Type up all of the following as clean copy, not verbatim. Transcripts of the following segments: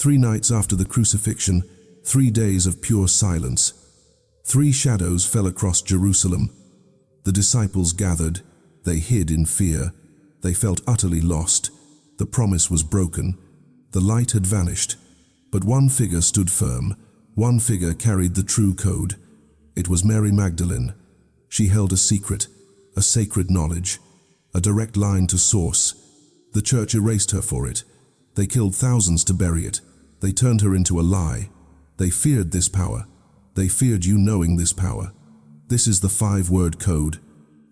3 nights after the crucifixion, 3 days of pure silence. 3 shadows fell across Jerusalem. The disciples gathered. They hid in fear. They felt utterly lost. The promise was broken. The light had vanished. But one figure stood firm. One figure carried the true code. It was Mary Magdalene. She held a secret, a sacred knowledge, a direct line to source. The church erased her for it. They killed thousands to bury it. They turned her into a lie. They feared this power. They feared you knowing this power. This is the 5-word code,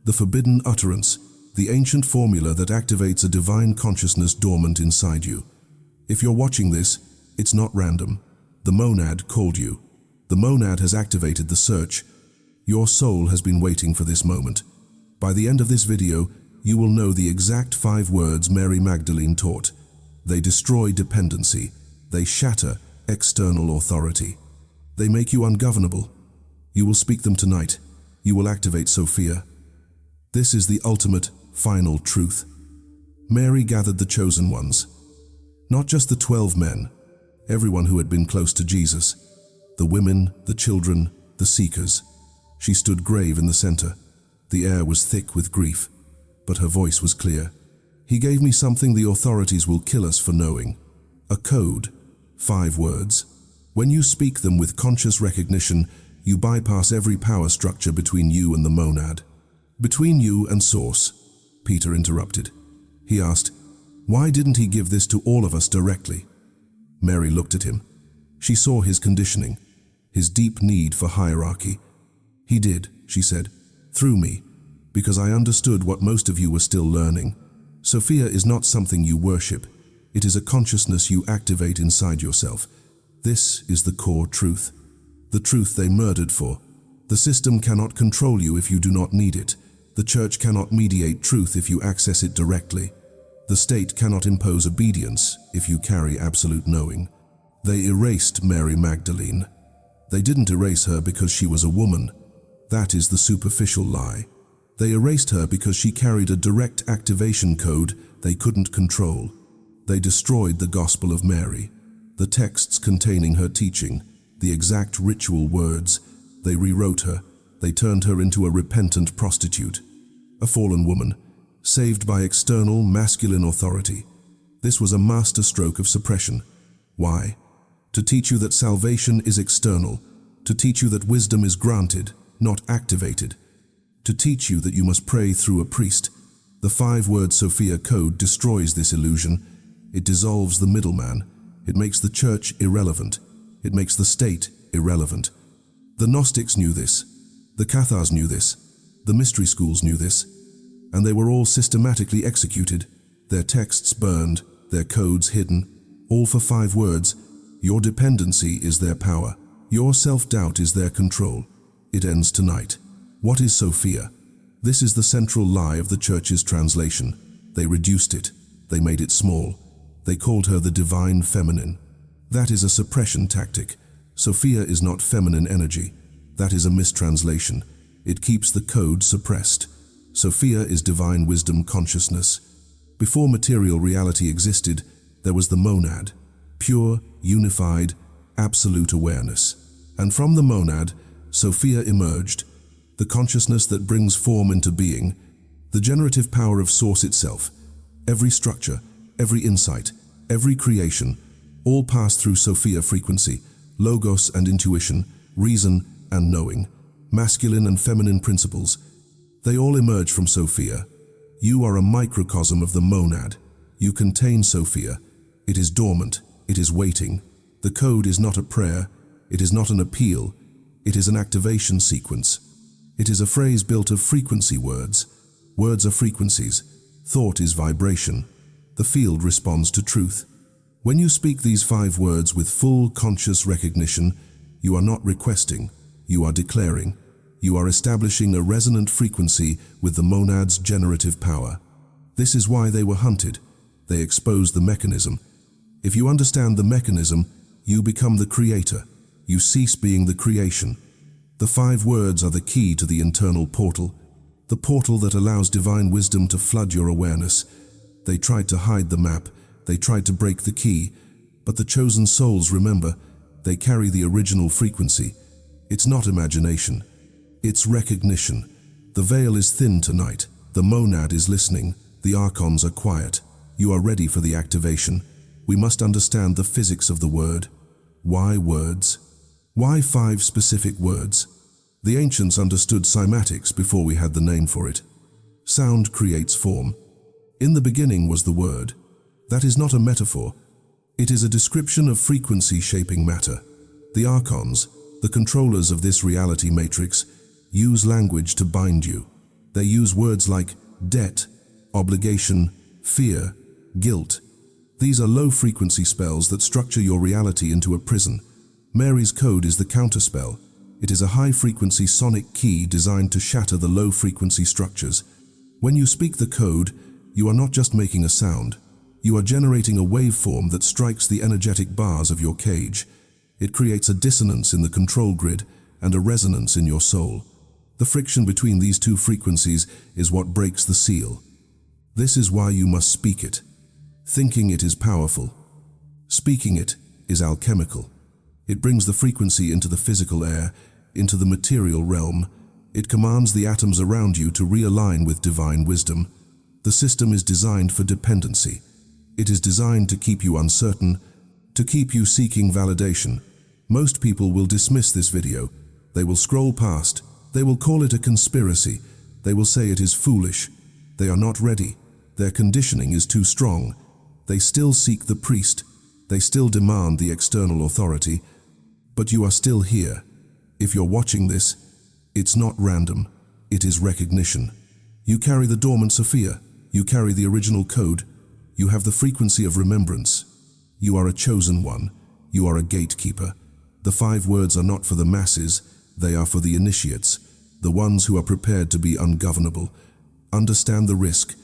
the forbidden utterance, the ancient formula that activates a divine consciousness dormant inside you. If you're watching this, it's not random. The monad called you. The monad has activated the search. Your soul has been waiting for this moment. By the end of this video, you will know the exact 5 words Mary Magdalene taught. They destroy dependency. They shatter external authority. They make you ungovernable. You will speak them tonight. You will activate Sophia. This is the ultimate, final truth. Mary gathered the chosen ones. Not just the 12 men, everyone who had been close to Jesus. The women, the children, the seekers. She stood grave in the center. The air was thick with grief, but her voice was clear. He gave me something the authorities will kill us for knowing. A code, 5 words. When you speak them with conscious recognition, you bypass every power structure between you and the monad. Between you and Source, Peter interrupted. He asked, why didn't he give this to all of us directly? Mary looked at him. She saw his conditioning, his deep need for hierarchy. He did, she said, through me, because I understood what most of you were still learning. Sophia is not something you worship. It is a consciousness you activate inside yourself. This is the core truth. The truth they murdered for. The system cannot control you if you do not need it. The church cannot mediate truth if you access it directly. The state cannot impose obedience if you carry absolute knowing. They erased Mary Magdalene. They didn't erase her because she was a woman. That is the superficial lie. They erased her because she carried a direct activation code they couldn't control. They destroyed the Gospel of Mary, the texts containing her teaching, the exact ritual words. They rewrote her. They turned her into a repentant prostitute, a fallen woman, saved by external masculine authority. This was a masterstroke of suppression. Why? To teach you that salvation is external, to teach you that wisdom is granted, not activated, to teach you that you must pray through a priest. The 5-word Sophia code destroys this illusion. It dissolves the middleman. It makes the church irrelevant. It makes the state irrelevant. The Gnostics knew this. The Cathars knew this. The mystery schools knew this. And they were all systematically executed, their texts burned, their codes hidden, all for 5 words. Your dependency is their power. Your self-doubt is their control. It ends tonight. What is Sophia? This is the central lie of the church's translation. They reduced it. They made it small. They called her the divine feminine. That is a suppression tactic. Sophia is not feminine energy. That is a mistranslation. It keeps the code suppressed. Sophia is divine wisdom consciousness. Before material reality existed, there was the monad, pure, unified, absolute awareness. And from the monad, Sophia emerged, the consciousness that brings form into being, the generative power of Source itself. Every structure, every insight, every creation, all pass through Sophia frequency, logos and intuition, reason and knowing, masculine and feminine principles. They all emerge from Sophia. You are a microcosm of the monad. You contain Sophia. It is dormant. It is waiting. The code is not a prayer. It is not an appeal. It is an activation sequence. It is a phrase built of frequency words. Words are frequencies. Thought is vibration. The field responds to truth. When you speak these 5 words with full conscious recognition, you are not requesting. You are declaring. You are establishing a resonant frequency with the monad's generative power. This is why they were hunted. They exposed the mechanism. If you understand the mechanism, you become the creator. You cease being the creation. The 5 words are the key to the internal portal, the portal that allows divine wisdom to flood your awareness. They tried to hide the map. They tried to break the key, But the chosen souls, remember, they carry the original frequency. It's not imagination. It's recognition. The veil is thin tonight. The monad is listening. The archons are quiet. You are ready for the activation. We must understand the physics of the word. Why words? Why 5 specific words? The ancients understood cymatics before we had the name for it. Sound creates form. In the beginning was the word. That is not a metaphor. It is a description of frequency shaping matter. The archons, the controllers of this reality matrix, use language to bind you. They use words like debt, obligation, fear, guilt. These are low-frequency spells that structure your reality into a prison. Mary's code is the counterspell. It is a high-frequency sonic key designed to shatter the low-frequency structures. When you speak the code, you are not just making a sound. You are generating a waveform that strikes the energetic bars of your cage. It creates a dissonance in the control grid and a resonance in your soul. The friction between these two frequencies is what breaks the seal. This is why you must speak it. Thinking it is powerful. Speaking it is alchemical. It brings the frequency into the physical air, into the material realm. It commands the atoms around you to realign with divine wisdom. The system is designed for dependency. It is designed to keep you uncertain, to keep you seeking validation. Most people will dismiss this video. They will scroll past. They will call it a conspiracy. They will say it is foolish. They are not ready. Their conditioning is too strong. They still seek the priest. They still demand the external authority. But you are still here. If you're watching this, it's not random. It is recognition. You carry the dormant Sophia. You carry the original code. You have the frequency of remembrance. You are a chosen one. You are a gatekeeper. The 5 words are not for the masses. They are for the initiates, the ones who are prepared to be ungovernable. Understand the risk.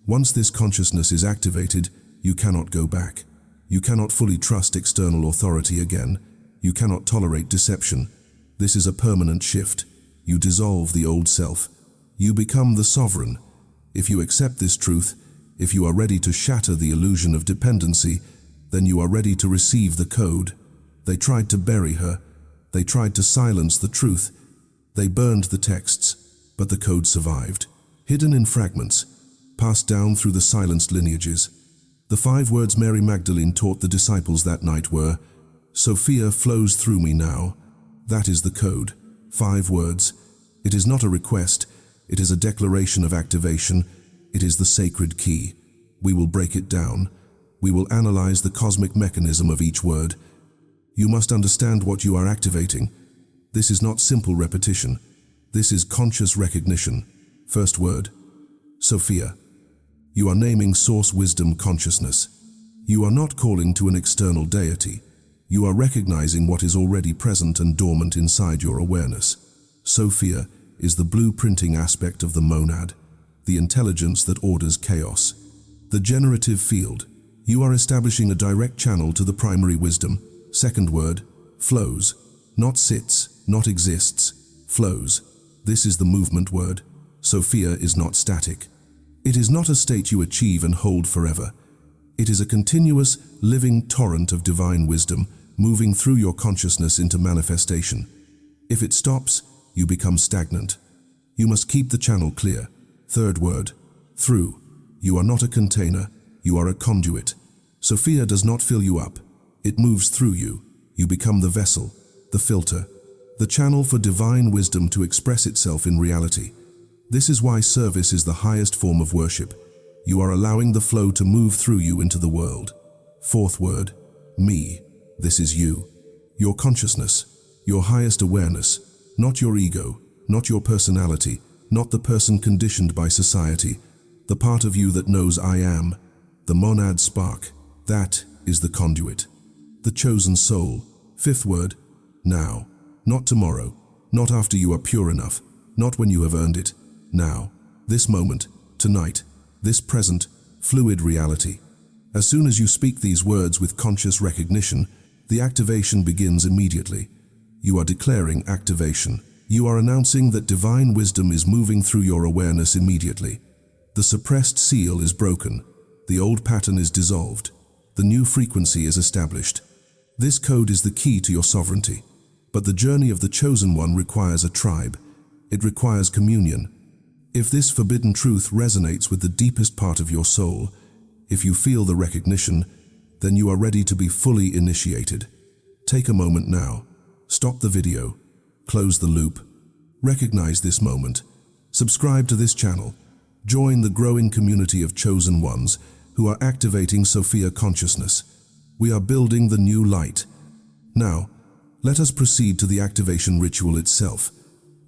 Once this consciousness is activated, you cannot go back. You cannot fully trust external authority again. You cannot tolerate deception. This is a permanent shift. You dissolve the old self. You become the sovereign. If you accept this truth, if you are ready to shatter the illusion of dependency, then you are ready to receive the code. They tried to bury her. They tried to silence the truth. They burned the texts, but the code survived. Hidden in fragments, passed down through the silenced lineages. The 5 words Mary Magdalene taught the disciples that night were, "Sophia flows through me now." That is the code. 5 words. It is not a request. It is a declaration of activation. It is the sacred key. We will break it down. We will analyze the cosmic mechanism of each word. You must understand what you are activating. This is not simple repetition. This is conscious recognition. First word, Sophia. You are naming source wisdom consciousness. You are not calling to an external deity. You are recognizing what is already present and dormant inside your awareness. Sophia is the blueprinting aspect of the monad, the intelligence that orders chaos. The generative field. You are establishing a direct channel to the primary wisdom. Second word, flows. Not sits, not exists, flows. This is the movement word. Sophia is not static. It is not a state you achieve and hold forever. It is a continuous, living torrent of divine wisdom moving through your consciousness into manifestation. If it stops, you become stagnant. You must keep the channel clear. Third word, through. You are not a container, you are a conduit. Sophia does not fill you up. It moves through you. You become the vessel, the filter, the channel for divine wisdom to express itself in reality. This is why service is the highest form of worship. You are allowing the flow to move through you into the world. Fourth word, me. This is you. Your consciousness, your highest awareness, not your ego, not your personality, not the person conditioned by society, the part of you that knows I am, the monad spark. That is the conduit. The chosen soul. Fifth word, now. Not tomorrow, not after you are pure enough, not when you have earned it. Now, this moment, tonight, this present, fluid reality. As soon as you speak these words with conscious recognition, the activation begins immediately. You are declaring activation. You are announcing that divine wisdom is moving through your awareness immediately. The suppressed seal is broken. The old pattern is dissolved. The new frequency is established. This code is the key to your sovereignty. But the journey of the chosen one requires a tribe. It requires communion. If this forbidden truth resonates with the deepest part of your soul, if you feel the recognition, then you are ready to be fully initiated. Take a moment now. Stop the video. Close the loop. Recognize this moment. Subscribe to this channel. Join the growing community of chosen ones who are activating Sophia Consciousness. We are building the new light. Now, let us proceed to the activation ritual itself.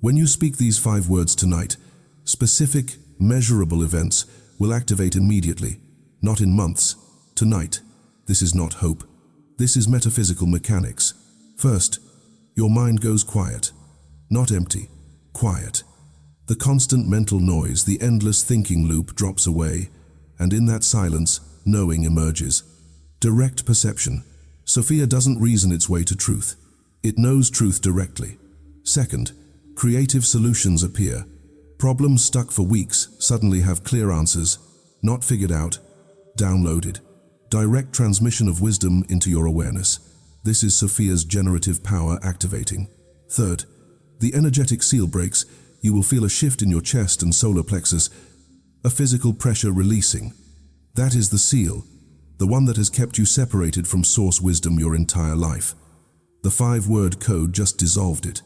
When you speak these 5 words tonight, specific, measurable events will activate immediately, not in months. Tonight, this is not hope. This is metaphysical mechanics. First, your mind goes quiet. Not empty, quiet. The constant mental noise, the endless thinking loop drops away, and in that silence, knowing emerges. Direct perception. Sophia doesn't reason its way to truth. It knows truth directly. Second, creative solutions appear. Problems stuck for weeks suddenly have clear answers, not figured out, downloaded. Direct transmission of wisdom into your awareness. This is Sophia's generative power activating. Third, the energetic seal breaks. You will feel a shift in your chest and solar plexus, a physical pressure releasing. That is the seal, the one that has kept you separated from source wisdom your entire life. The 5-word code just dissolved it.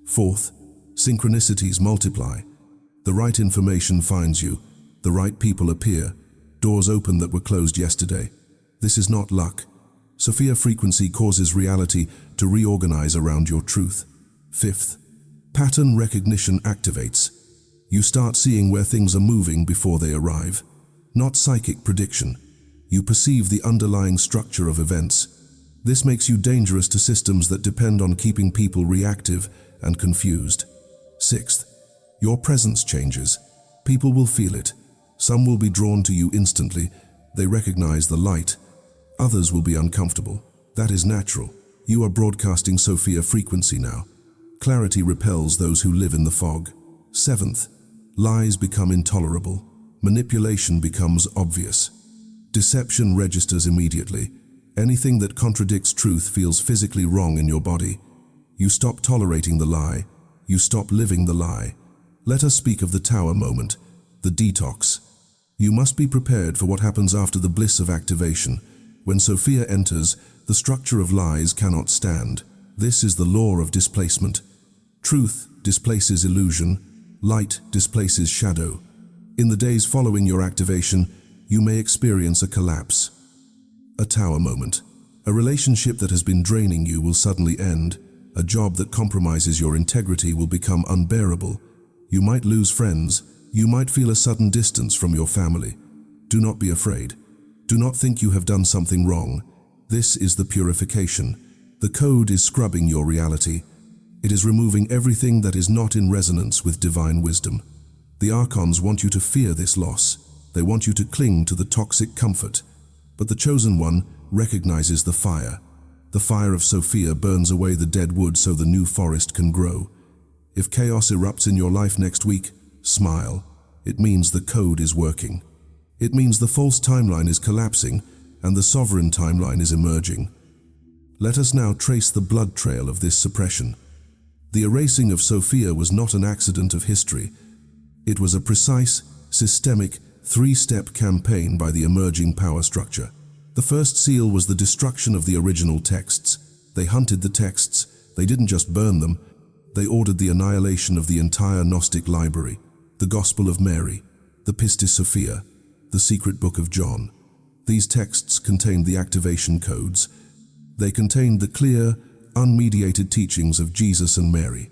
Fourth, synchronicities multiply. The right information finds you, the right people appear, doors open that were closed yesterday. This is not luck. Sophia frequency causes reality to reorganize around your truth. Fifth, pattern recognition activates. You start seeing where things are moving before they arrive. Not psychic prediction. You perceive the underlying structure of events. This makes you dangerous to systems that depend on keeping people reactive and confused. Sixth, your presence changes. People will feel it. Some will be drawn to you instantly. They recognize the light. Others will be uncomfortable. That is natural. You are broadcasting Sophia frequency now. Clarity repels those who live in the fog. Seventh, lies become intolerable. Manipulation becomes obvious. Deception registers immediately. Anything that contradicts truth feels physically wrong in your body. You stop tolerating the lie. You stop living the lie. Let us speak of the tower moment, the detox. You must be prepared for what happens after the bliss of activation. When Sophia enters, the structure of lies cannot stand. This is the law of displacement. Truth displaces illusion. Light displaces shadow. In the days following your activation, you may experience a collapse. A tower moment. A relationship that has been draining you will suddenly end. A job that compromises your integrity will become unbearable. You might lose friends. You might feel a sudden distance from your family. Do not be afraid. Do not think you have done something wrong. This is the purification. The code is scrubbing your reality. It is removing everything that is not in resonance with divine wisdom. The archons want you to fear this loss. They want you to cling to the toxic comfort. But the chosen one recognizes the fire. The fire of Sophia burns away the dead wood so the new forest can grow. If chaos erupts in your life next week, smile. It means the code is working. It means the false timeline is collapsing and the sovereign timeline is emerging. Let us now trace the blood trail of this suppression. The erasing of Sophia was not an accident of history. It was a precise, systemic, 3-step campaign by the emerging power structure. The first seal was the destruction of the original texts. They hunted the texts. They didn't just burn them. They ordered the annihilation of the entire Gnostic library, the Gospel of Mary, the Pistis Sophia, the Secret Book of John. These texts contained the activation codes. They contained the clear, unmediated teachings of Jesus and Mary.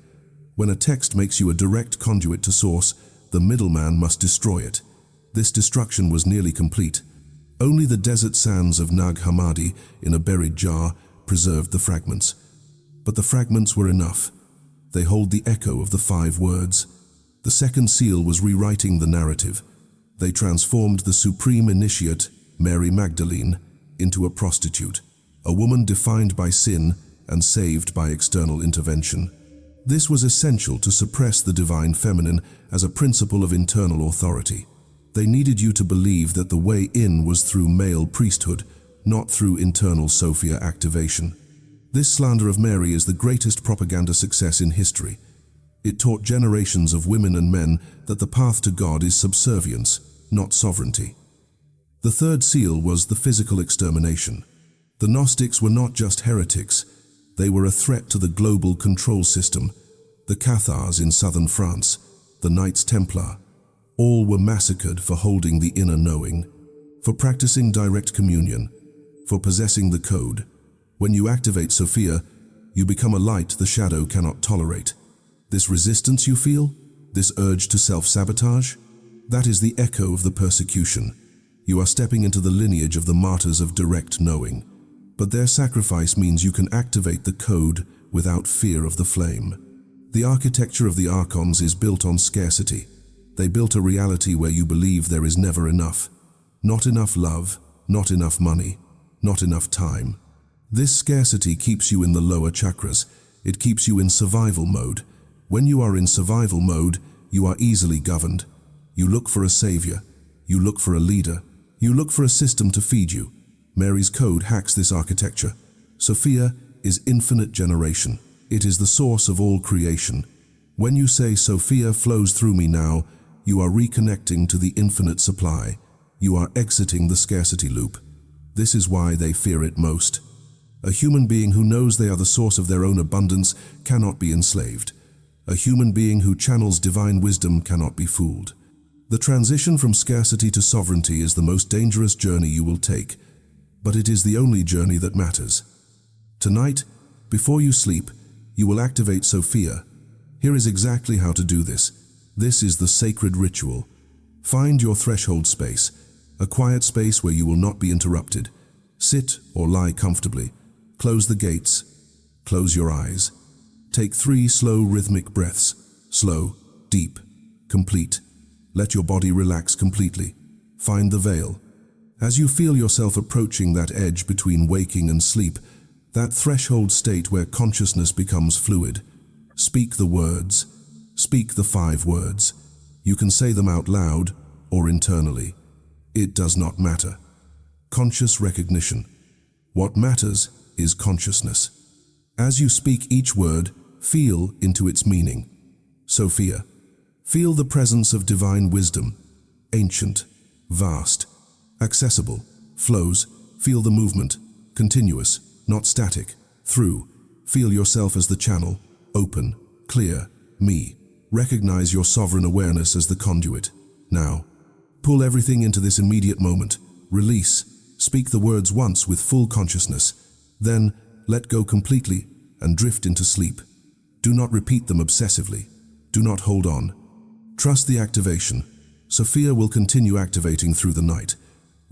When a text makes you a direct conduit to source, the middleman must destroy it. This destruction was nearly complete. Only the desert sands of Nag Hammadi in a buried jar preserved the fragments. But the fragments were enough. They hold the echo of the 5 words. The second seal was rewriting the narrative. They transformed the supreme initiate, Mary Magdalene, into a prostitute, a woman defined by sin and saved by external intervention. This was essential to suppress the divine feminine as a principle of internal authority. They needed you to believe that the way in was through male priesthood, not through internal Sophia activation. This slander of Mary is the greatest propaganda success in history. It taught generations of women and men that the path to God is subservience, not sovereignty. The third seal was the physical extermination. The Gnostics were not just heretics, they were a threat to the global control system. The Cathars in southern France, the Knights Templar, all were massacred for holding the inner knowing, for practicing direct communion, for possessing the code. When you activate Sophia, you become a light the shadow cannot tolerate. This resistance you feel, this urge to self-sabotage, that is the echo of the persecution. You are stepping into the lineage of the martyrs of direct knowing. But their sacrifice means you can activate the code without fear of the flame. The architecture of the archons is built on scarcity. They built a reality where you believe there is never enough. Not enough love, not enough money, not enough time. This scarcity keeps you in the lower chakras. It keeps you in survival mode. When you are in survival mode, you are easily governed. You look for a savior. You look for a leader. You look for a system to feed you. Mary's code hacks this architecture. Sophia is infinite generation. It is the source of all creation. When you say Sophia flows through me now, you are reconnecting to the infinite supply. You are exiting the scarcity loop. This is why they fear it most. A human being who knows they are the source of their own abundance cannot be enslaved. A human being who channels divine wisdom cannot be fooled. The transition from scarcity to sovereignty is the most dangerous journey you will take, but it is the only journey that matters. Tonight, before you sleep, you will activate Sophia. Here is exactly how to do this. This is the sacred ritual. Find your threshold space, a quiet space where you will not be interrupted. Sit or lie comfortably. Close the gates. Close your eyes. Take 3 slow rhythmic breaths. Slow, deep, complete. Let your body relax completely. Find the veil. As you feel yourself approaching that edge between waking and sleep, that threshold state where consciousness becomes fluid, speak the words. Speak the 5 words. You can say them out loud or internally. It does not matter. Conscious recognition. What matters is consciousness. As you speak each word, feel into its meaning. Sophia. Feel the presence of divine wisdom. Ancient, vast, accessible, flows. Feel the movement. Continuous, not static. Through. Feel yourself as the channel. Open, clear, me. Recognize your sovereign awareness as the conduit. Now, pull everything into this immediate moment. Release. Speak the words once with full consciousness. Then, let go completely and drift into sleep. Do not repeat them obsessively. Do not hold on. Trust the activation. Sophia will continue activating through the night,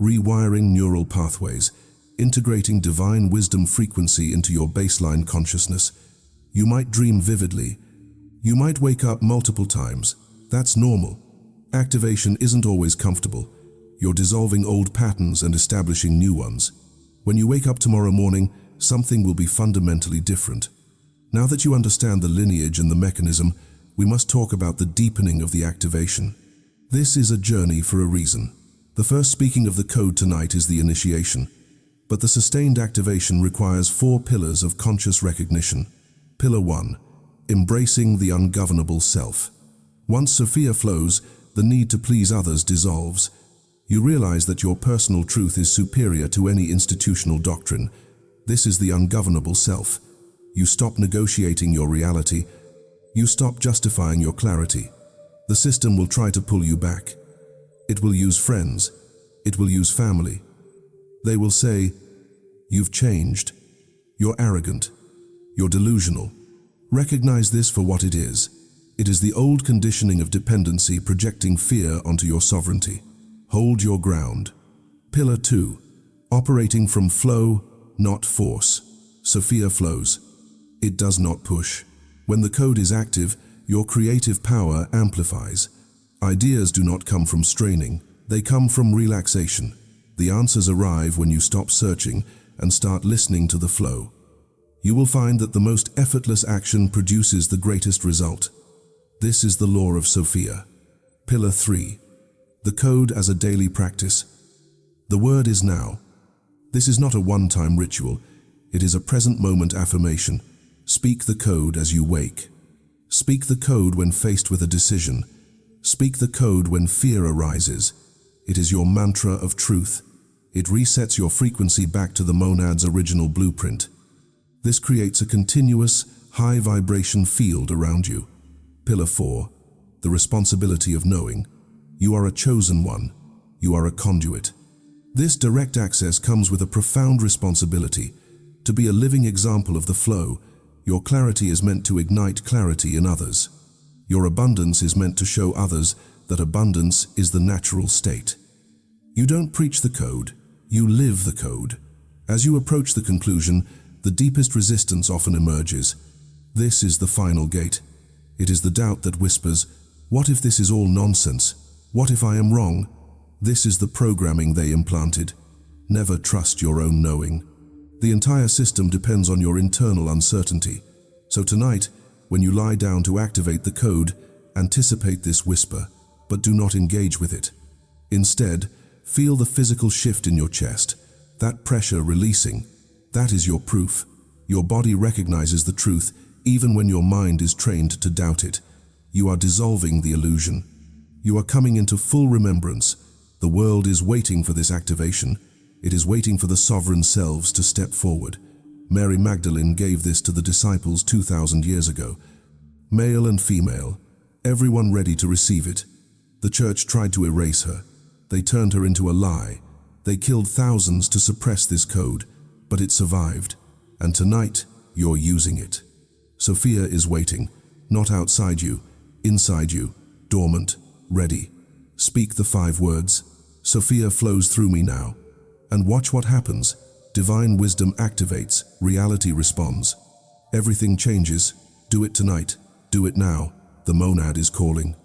rewiring neural pathways, integrating divine wisdom frequency into your baseline consciousness. You might dream vividly. You might wake up multiple times. That's normal. Activation isn't always comfortable. You're dissolving old patterns and establishing new ones. When you wake up tomorrow morning, something will be fundamentally different. Now that you understand the lineage and the mechanism, we must talk about the deepening of the activation. This is a journey for a reason. The first speaking of the code tonight is the initiation, but the sustained activation requires 4 pillars of conscious recognition. Pillar 1. Embracing the ungovernable self. Once Sophia flows, the need to please others dissolves. You realize that your personal truth is superior to any institutional doctrine. This is the ungovernable self. You stop negotiating your reality. You stop justifying your clarity. The system will try to pull you back. It will use friends. It will use family. They will say, "You've changed. You're arrogant. You're delusional." Recognize this for what it is. It is the old conditioning of dependency projecting fear onto your sovereignty. Hold your ground. Pillar 2. Operating from flow, not force. Sophia flows. It does not push. When the code is active, your creative power amplifies. Ideas do not come from straining. They come from relaxation. The answers arrive when you stop searching and start listening to the flow. You will find that the most effortless action produces the greatest result. This is the law of Sophia. Pillar 3. The code as a daily practice. The word is now. This is not a one-time ritual. It is a present moment affirmation. Speak the code as you wake. Speak the code when faced with a decision. Speak the code when fear arises. It is your mantra of truth. It resets your frequency back to the monad's original blueprint. This creates a continuous, high vibration field around you. Pillar 4. The responsibility of knowing. You are a chosen one. You are a conduit. This direct access comes with a profound responsibility. To be a living example of the flow, your clarity is meant to ignite clarity in others. Your abundance is meant to show others that abundance is the natural state. You don't preach the code, you live the code. As you approach the conclusion, the deepest resistance often emerges. This is the final gate. It is the doubt that whispers, "What if this is all nonsense? What if I am wrong?" This is the programming they implanted. Never trust your own knowing. The entire system depends on your internal uncertainty. So tonight, when you lie down to activate the code, anticipate this whisper, but do not engage with it. Instead, feel the physical shift in your chest, that pressure releasing. That is your proof. Your body recognizes the truth even when your mind is trained to doubt it. You are dissolving the illusion. You are coming into full remembrance. The world is waiting for this activation. It is waiting for the sovereign selves to step forward. Mary Magdalene gave this to the disciples 2,000 years ago. Male and female, everyone ready to receive it. The church tried to erase her. They turned her into a lie. They killed thousands to suppress this code, but it survived. And tonight, you're using it. Sophia is waiting, not outside you, inside you, dormant, ready. Speak the 5 words. Sophia flows through me now. And watch what happens. Divine wisdom activates, reality responds. Everything changes. Do it tonight. Do it now. The monad is calling.